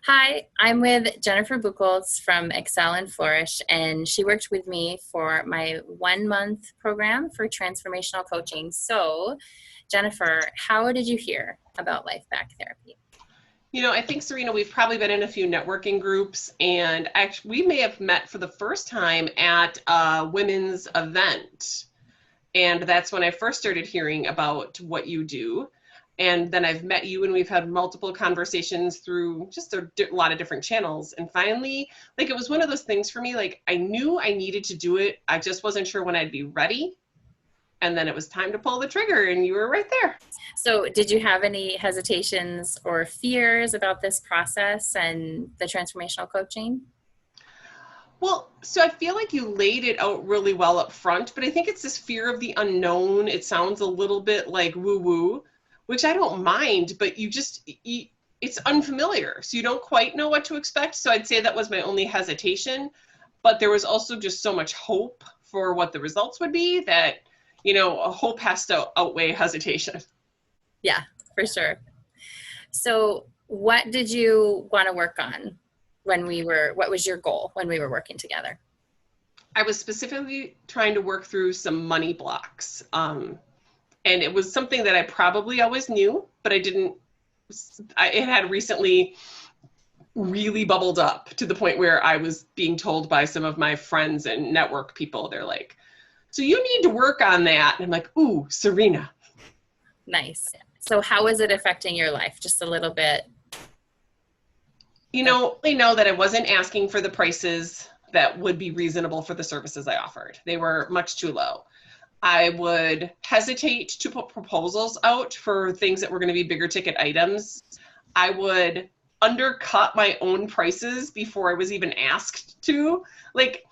Hi, I'm with Jennifer Buchholz from Excel and Flourish, and she worked with me for my 1 month program for transformational coaching. So, Jennifer, how did you hear about Life Back Therapy? I think, Serena, we've probably been in a few networking groups, and actually, we may have met for the first time at a women's event. And that's when I first started hearing about what you do. And then I've met you, and we've had multiple conversations through just a lot of different channels. And finally, like, it was one of those things for me, like, I knew I needed to do it. I just wasn't sure when I'd be ready. And then it was time to pull the trigger, and you were right there. So, did you have any hesitations or fears about this process and the transformational coaching? Well, so I feel like you laid it out really well up front, but I think it's this fear of the unknown. It sounds a little bit like woo woo, which I don't mind, but it's unfamiliar. So you don't quite know what to expect. So I'd say that was my only hesitation, but there was also just so much hope for what the results would be that, a hope has to outweigh hesitation. Yeah, for sure. So, what did you want to work on what was your goal when we were working together? I was specifically trying to work through some money blocks. And it was something that I probably always knew, but it had recently really bubbled up to the point where I was being told by some of my friends and network people, they're like, so you need to work on that. And I'm like, ooh, Serena. Nice. So, how is it affecting your life? Just a little bit. They know that I wasn't asking for the prices that would be reasonable for the services I offered. They were much too low. I would hesitate to put proposals out for things that were going to be bigger ticket items. I would undercut my own prices before I was even asked to. Like,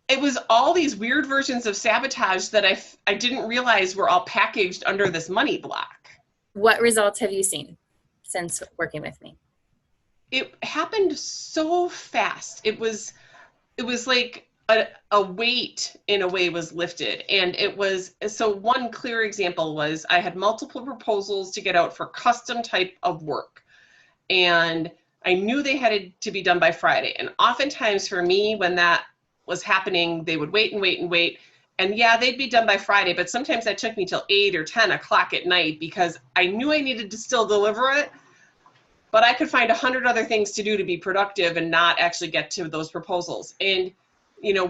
it was all these weird versions of sabotage that I didn't realize were all packaged under this money block. What results have you seen since working with me? It happened so fast. It was like a weight in a way was lifted. And it was, so one clear example was I had multiple proposals to get out for custom type of work. And I knew they had to be done by Friday. And oftentimes for me, when that was happening, they would wait and wait and wait. And yeah, they'd be done by Friday, but sometimes that took me till 8 or 10 o'clock at night because I knew I needed to still deliver it, but I could find 100 other things to do to be productive and not actually get to those proposals. And,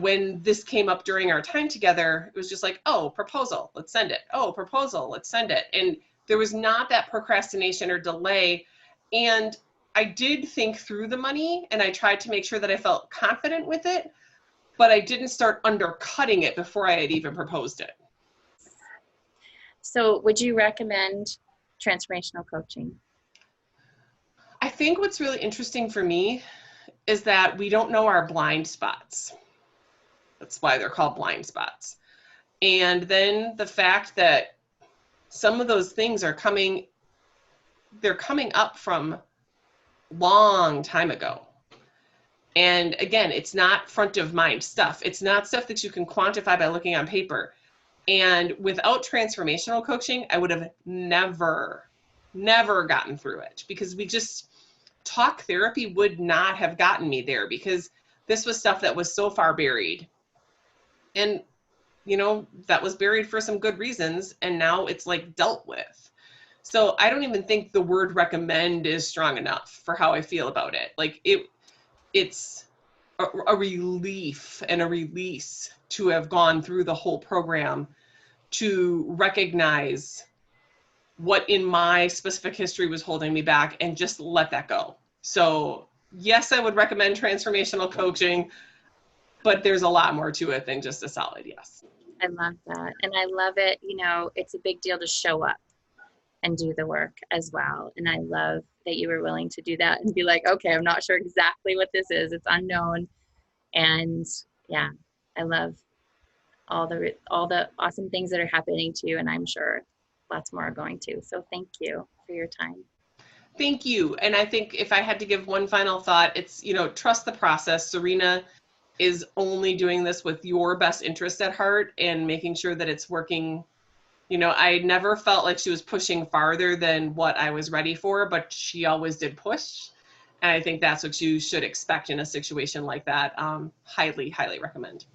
when this came up during our time together, it was just like, oh, proposal, let's send it. Oh, proposal, let's send it. And there was not that procrastination or delay. And I did think through the money and I tried to make sure that I felt confident with it, but I didn't start undercutting it before I had even proposed it. So, would you recommend transformational coaching? I think what's really interesting for me is that we don't know our blind spots. That's why they're called blind spots. And then the fact that some of those things they're coming up from long time ago. And again, it's not front of mind stuff. It's not stuff that you can quantify by looking on paper. And without transformational coaching, I would have never gotten through it because talk therapy would not have gotten me there because this was stuff that was so far buried. And, that was buried for some good reasons. And now it's like dealt with. So I don't even think the word recommend is strong enough for how I feel about it. Like it's a relief and a release to have gone through the whole program to recognize what in my specific history was holding me back and just let that go. So yes, I would recommend transformational coaching, but there's a lot more to it than just a solid yes. I love that. And I love it. It's a big deal to show up and do the work as well. And I love that you were willing to do that and be like, okay, I'm not sure exactly what this is. It's unknown. And yeah, I love all the awesome things that are happening to you. And I'm sure lots more are going to. So thank you for your time. Thank you. And I think if I had to give one final thought, it's, trust the process. Serena is only doing this with your best interest at heart and making sure that it's working. I never felt like she was pushing farther than what I was ready for, but she always did push. And I think that's what you should expect in a situation like that. Highly, highly recommend.